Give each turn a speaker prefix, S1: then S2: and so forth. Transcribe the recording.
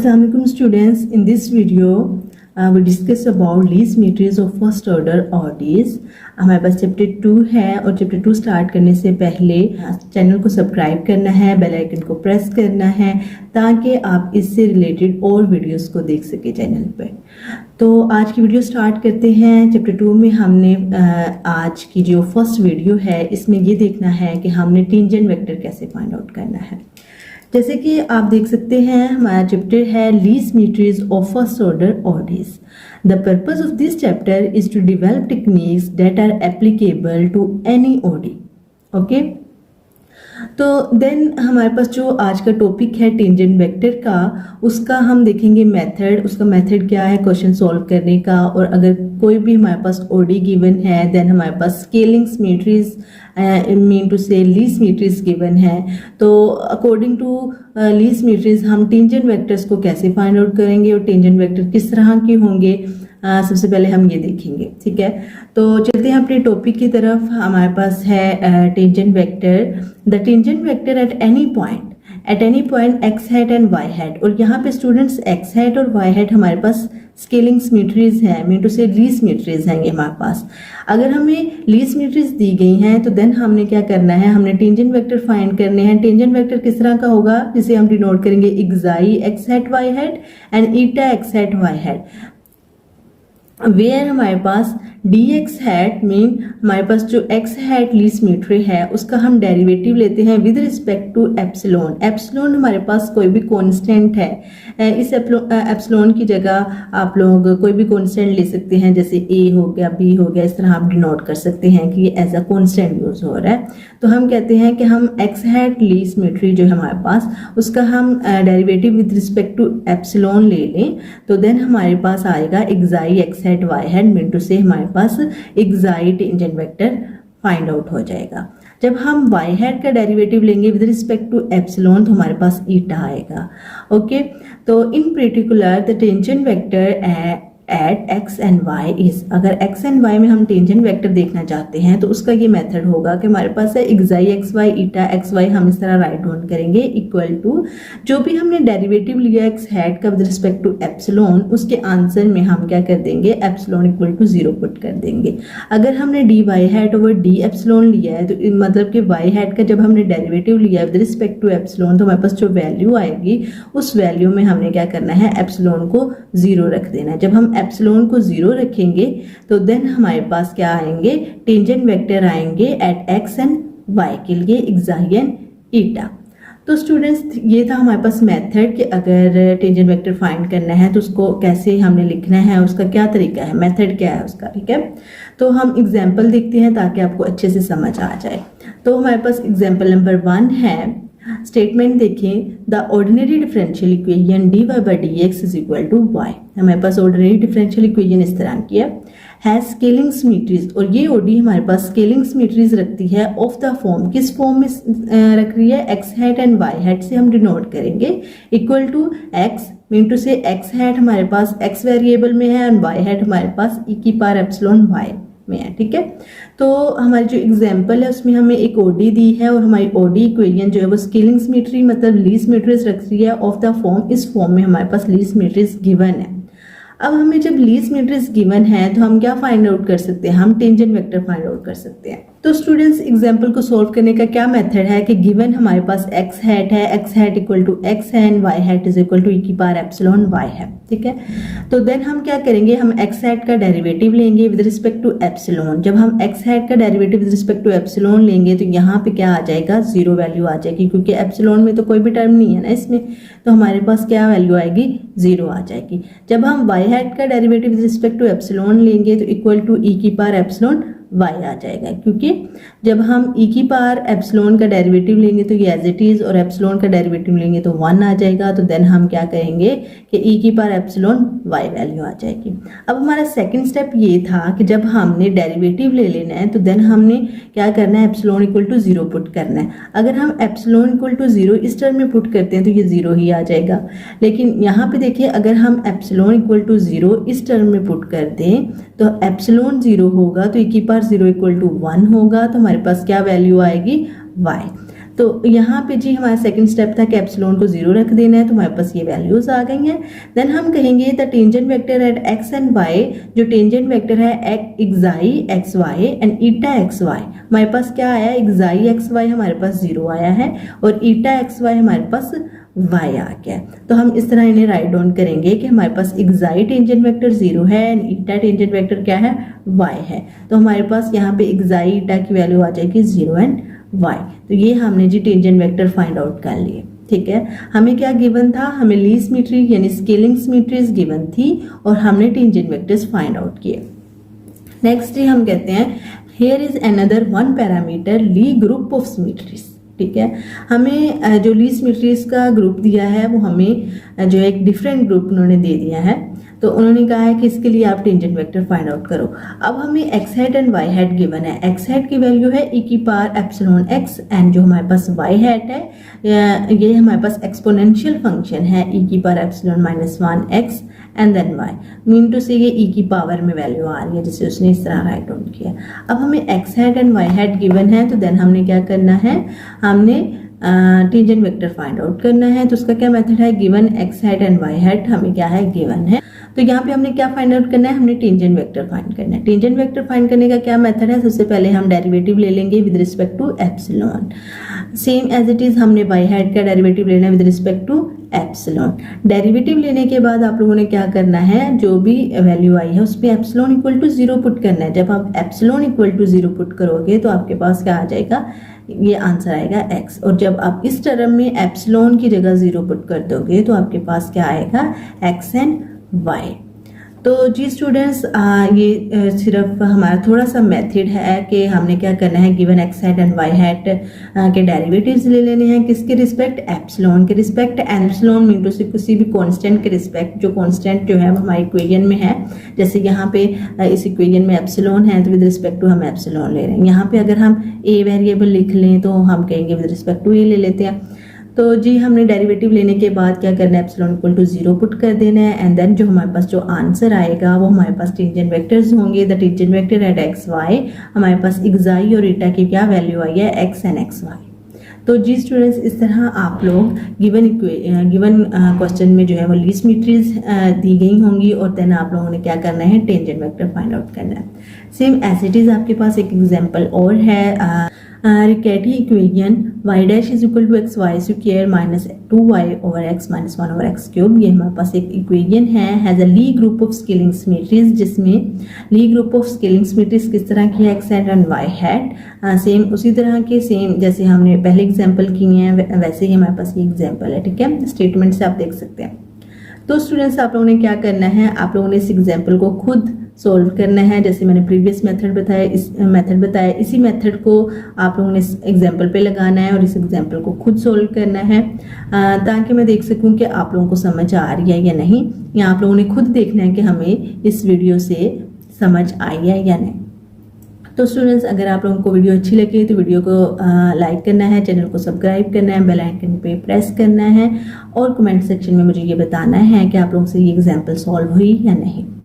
S1: Assalamu alaikum students. In this video we discuss about least matrices of first order ODEs. हमारे पास chapter 2 है और chapter 2 start करने से पहले चैनल को सब्सक्राइब करना है, बेल आइकन को प्रेस करना है ताकि आप इससे रिलेटेड और वीडियोस को देख सके चैनल पर। तो आज की वीडियो स्टार्ट करते हैं। चैप्टर 2 में हमने आज की जो फर्स्ट वीडियो है इसमें ये देखना है कि हमने टेंजेंट वेक्टर कैसे फाइंड आउट करना है। जैसे कि आप देख सकते हैं हमारा चैप्टर है least metrics of first order ODEs. The purpose of this chapter is to develop techniques that are applicable to any ODE. Okay, तो देन हमारे पास जो आज का टॉपिक है टेंजेंट वेक्टर का, उसका हम देखेंगे मेथड। उसका मेथड क्या है क्वेश्चन सॉल्व करने का, और अगर कोई भी हमारे पास ओडी गिवन है देन हमारे पास scaling matrix mean to say least matrix given है। तो अकॉर्डिंग टू लीस्ट मेट्रिक्स हम टेंजेंट वेक्टर्स को कैसे फाइंड आउट करेंगे और टेंजेंट वेक्टर किस तरह के होंगे, सबसे पहले हम ये देखेंगे। ठीक है, तो चलते हैं अपने टॉपिक की तरफ। हमारे पास है tangent vector. The tangent vector at any point X hat and Y hat. और यहाँ पे स्टूडेंट्स एक्स हैट और वाई हैट हमारे पास स्केलिंग मेट्रिक्स है, mean to say least matrix हैं ये हमारे पास। अगर हमें लीस्ट मेट्रिक्स दी गई हैं तो देन हमने क्या करना है, हमने टेंजेंट वेक्टर फाइंड करने हैं। टेंजेंट वेक्टर किस तरह का होगा, जिसे हम डिनोट करेंगे xi x hat Y hat and eta X hat Y hat, where हमारे पास dx हैट मीन हमारे पास जो x हैट लीस्ट मेट्रिक है उसका हम डेरिवेटिव लेते हैं with respect to epsilon. Epsilon हमारे पास कोई भी कांस्टेंट है। इस एप्सिलॉन की जगह आप लोग कोई भी कांस्टेंट ले सकते हैं, जैसे a हो गया, b हो गया, इस तरह आप डिनोट कर सकते हैं कि ये एज अ कांस्टेंट यूज हो रहा है। तो हम कहते हैं कि हम x हैट लीस्ट मेट्रिक जो है हमारे पास उसका हम derivative with respect to epsilon ले लें, तो देन हमारे पास आएगा xi x hat Y hat mean to से हमारे पास xi tangent vector find out हो जाएगा। जब हम वाई हैट का डेरिवेटिव लेंगे विद रिस्पेक्ट टू एप्सिलॉन तो हमारे पास ईटा आएगा। ओके, तो in particular the tangent vector at x and y is, अगर एक्स एंड वाई में हम टेंजेंट वेक्टर देखना चाहते हैं तो उसका ये मेथड होगा कि हमारे पास है xi X Y eta X Y, हम इस तरह राइट डाउन करेंगे इक्वल टू जो भी हमने डेरिवेटिव लिया एक्स हैट का विद रिस्पेक्ट टू एप्सिलॉन, उसके आंसर में हम क्या कर देंगे, एप्सिलॉन इक्वल टू 0 पुट कर देंगे। अगर हमने D Y hat over D epsilon लिया है तो मतलब कि वाई हैट का जब हमने डेरिवेटिव लिया है विद रिस्पेक्ट टू एप्सिलॉन तो हमारे पास जो वैल्यू आएगी उस वैल्यू में हमने क्या करना है, एप्सिलॉन को 0 रख देना है। जब हम एप्सिलॉन को 0 रखेंगे तो देन हमारे पास क्या आएंगे, टेंजेंट वेक्टर आएंगे एट एक्स एंड वाई के लिए एक्साई एंड ईटा। तो स्टूडेंट्स ये था हमारे पास मेथड कि अगर टेंजेंट वेक्टर फाइंड करना है तो उसको कैसे हमने लिखना है, उसका क्या तरीका है, मेथड क्या है उसका। ठीक है, तो हम एग्जाम्पल देखते हैं ताकि आपको अच्छे से समझ आ जाए। तो हमारे पास एग्जाम्पल नंबर 1 है। स्टेटमेंट देखें, the ordinary differential equation dy by dx is equal to y। हमारे पास ऑर्डिनरी डिफरेंशियल इक्वेशन इस तरह की है स्केलिंग मेट्रिक्स, और ये ओडी हमारे पास स्केलिंग मेट्रिक्स रखती है ऑफ द फॉर्म। किस फॉर्म में रख रही है, x hat and Y hat से हम डिनोट करेंगे equal to X mean to say X hat हमारे पास एक्स वेरिएबल में है एंड वाई हैट हमारे पास e की पावर एप्सिलॉन वाई में है। ठीक है, तो हमारी जो एग्जांपल है उसमें हमें एक ओडी दी है और हमारी ओडी इक्वेशन जो है वो स्केलिंग मेट्रिक मतलब लीस्ट मेट्रिक्स रख रही है ऑफ द फॉर्म। इस फॉर्म में हमारे पास लीस्ट मेट्रिक्स गिवन है। अब हमें जब लीस्ट मेट्रिक्स गिवन है तो हम क्या फाइंड आउट कर सकते हैं, हम टेंजेंट वेक्टर फाइंड आउट कर सकते हैं। तो स्टूडेंट्स एग्जांपल को सॉल्व करने का क्या मेथड है कि गिवन हमारे पास एक्स हैट है, x hat equal to x है and Y hat is equal to e की पावर एप्सिलॉन वाई है। ठीक है, तो देन हम क्या करेंगे, हम एक्स हैट का डेरिवेटिव लेंगे विद रिस्पेक्ट टू एप्सिलॉन। जब हम एक्स हैट का derivative with respect to epsilon लेंगे तो यहाँ पे क्या आ जाएगा, 0 वैल्यू आ जाएगी, क्योंकि एप्सिलॉन में तो कोई भी टर्म नहीं है ना इसमें, तो हमारे पास क्या वैल्यू आएगी, 0 आ जाएगी। जब हम वाई हैट का derivative with respect to epsilon लेंगे तो इक्वल टू e की पावर एप्सिलॉन वाई आ जाएगा, क्योंकि जब हम e की पावर एप्सिलॉन का डेरिवेटिव लेंगे तो ये एज इट इज, और एप्सिलॉन का डेरिवेटिव लेंगे तो 1 आ जाएगा। तो देन हम क्या कहेंगे कि e की पावर एप्सिलॉन वाई वैल्यू आ जाएगी। अब हमारा सेकंड स्टेप ये था कि जब हमने डेरिवेटिव ले लेना है तो देन हमने क्या करना है, एप्सिलॉन इक्वल टू 0 पुट करना है। अगर हम एप्सिलॉन इक्वल टू 0 इस टर्म में पुट करते हैं तो ये 0 ही आ जाएगा, लेकिन यहाँ पे देखिए अगर हम एप्सिलॉन इक्वल टू 0 इस टर्म में पुट कर दें तो एप्सिलॉन 0 होगा तो e की पावर 0 इक्वल टू 1 होगा, तो हमारे पास क्या वैल्यू आएगी, y। तो यहाँ पे जी हमारा सेकंड स्टेप था कि एप्सिलॉन को 0 रख देना है, तो हमारे पास ये वैल्यूज आ गई हैं। देन हम कहेंगे the tangent vector at x and Y, जो टेंजेंट वेक्टर है xi X Y and eta X Y, हमारे पास क्या आया, एक्साई एक्स वाई हमारे पास 0 आया है और ईटा एक्स वाई हमारे पास y आ गया। तो हम इस तरह इन्हें राइट डाउन करेंगे कि हमारे पास एक्साई टेंजेंट वेक्टर 0 है एंड ईटा टेंजेंट वेक्टर क्या है, y है। तो हमारे पास यहाँ पे एक्साई ईटा की वैल्यू आ जाएगी 0 एंड y। तो ये हमने जी टेंजेंट वेक्टर फाइंड आउट कर लिए। ठीक है, हमें क्या गिवन था, हमें ली सिमेट्री यानी स्केलिंग सिमेट्रीज गिवन थी और हमने टेंजेंट वेक्टर्स फाइंड आउट किए। नेक्स्ट ही हम कहते हैं here is another one parameter Lie group of symmetries. ठीक है, हमें जो ली सिमेट्रीज का ग्रुप दिया है वो हमें जो एक डिफरेंट ग्रुप उन्होंने दे दिया है। तो उन्होंने कहा है कि इसके लिए आप टेंजेंट वेक्टर फाइंड आउट करो। अब हमें X head and Y head given है। एक्स हेड की वैल्यू है e की पावर एप्सिलॉन x एंड जो हमारे पास वाई हेड है ये हमारे पास एक्सपोनेंशियल फंक्शन है e की power epsilon -1 x and then y, mean to say ये e की पावर में वैल्यू आ रही है जिसे उसने इस तरह राइट डाउन किया। अब हमें X head and Y head given है, तो देन हमने क्या करना है, हमने टेंजेंट वेक्टर फाइंड आउट करना है। तो उसका क्या मेथड है, given X head and Y head हमें क्या है, गिवन है। तो यहाँ पे हमने क्या फाइंड आउट करना है, हमने टेंजेंट वेक्टर फाइंड करना है। टेंजेंट वेक्टर फाइंड करने का क्या मेथड है, सबसे पहले हम डेरिवेटिव ले लेंगे with respect to epsilon. Same as it is हमने वाई हेड का डेरिवेटिव लेना है with respect to epsilon. Derivative लेने के बाद आप लोगों ने क्या करना है, जो भी वैल्यू आई है उस पर एप्सिलॉन इक्वल टू 0 पुट करना है। जब आप एप्सिलॉन इक्वल टू 0 पुट करोगे तो आपके पास क्या आ जाएगा, ये आंसर आएगा x। और जब आप इस टर्म में एप्सिलॉन की जगह 0 पुट कर दोगे तो आपके पास क्या आएगा, x एंड y। तो जी स्टूडेंट्स, ये सिर्फ हमारा थोड़ा सा मेथड है कि हमने क्या करना है, given X head and Y head के डेरिवेटिव्स ले लेने हैं, किसके रिस्पेक्ट, एप्सिलॉन के respect. Epsilon mean to say किसी भी कांस्टेंट के रिस्पेक्ट, जो कांस्टेंट जो है वो हमारी इक्वेशन में है। जैसे यहाँ पे इस इक्वेशन में एप्सिलॉन है तो विद रिस्पेक्ट टू हम एप्सिलॉन ले रहे हैं। यहाँ पे अगर हम ए वेरिएबल लिख लें तो हम कहेंगे विद रिस्पेक्ट टू ए ले लेते हैं। तो जी हमने डेरिवेटिव लेने के बाद क्या करना है, एप्सिलॉन इक्वल टू 0 पुट कर देना है एंड देन जो हमारे पास जो आंसर आएगा वो हमारे पास टेंजेंट वेक्टर्स होंगे। The tangent vector at x Y, हमारे पास एक्साई और ईटा की क्या वैल्यू आई है, एक्स एंड एक्स वाई। तो जी स्टूडेंट्स, इस तरह आप लोग गिवन क्वेश्चन में जो है वो ली सिमेट्रीज दी गई होंगी और देन आप लोगों ने क्या करना है, टेंजेंट वेक्टर फाइंड आउट करना है। सेम एज इट इज आपके पास एक एग्जांपल और है, Riccati equation y dash is equal to x y square minus 2y over x minus 1 over x cube. ये हमारे पास एक इक्वेशन है, has a Lie group of scaling symmetries, जिसमें Lie group of scaling symmetries किस तरह की है, x head and Y head. Same उसी तरह के सेम जैसे हमने पहले एग्जाम्पल किए हैं वैसे ही हमारे पास ये एग्जाम्पल है। ठीक है, स्टेटमेंट से आप देख सकते हैं। तो स्टूडेंट्स, आप लोगों ने क्या करना है, आप लोगों ने इस एग्जाम्पल को खुद सोल्व करना है। जैसे मैंने प्रीवियस मेथड बताया, इसी मेथड को आप लोगों ने इस एग्जाम्पल पे लगाना है और इस एग्जाम्पल को खुद सोल्व करना है ताकि मैं देख सकूं कि आप लोगों को समझ आ रही है या नहीं, या आप लोगों ने खुद देखना है कि हमें इस वीडियो से समझ आई है या नहीं। तो स्टूडेंट्स, अगर आप लोगों को वीडियो अच्छी लगी तो वीडियो को लाइक करना है, चैनल को सब्सक्राइब करना है, बेल आइकन पे प्रेस करना है और कमेंट सेक्शन में मुझे ये बताना है कि आप लोगों से ये एग्जाम्पल सॉल्व हुई या नहीं।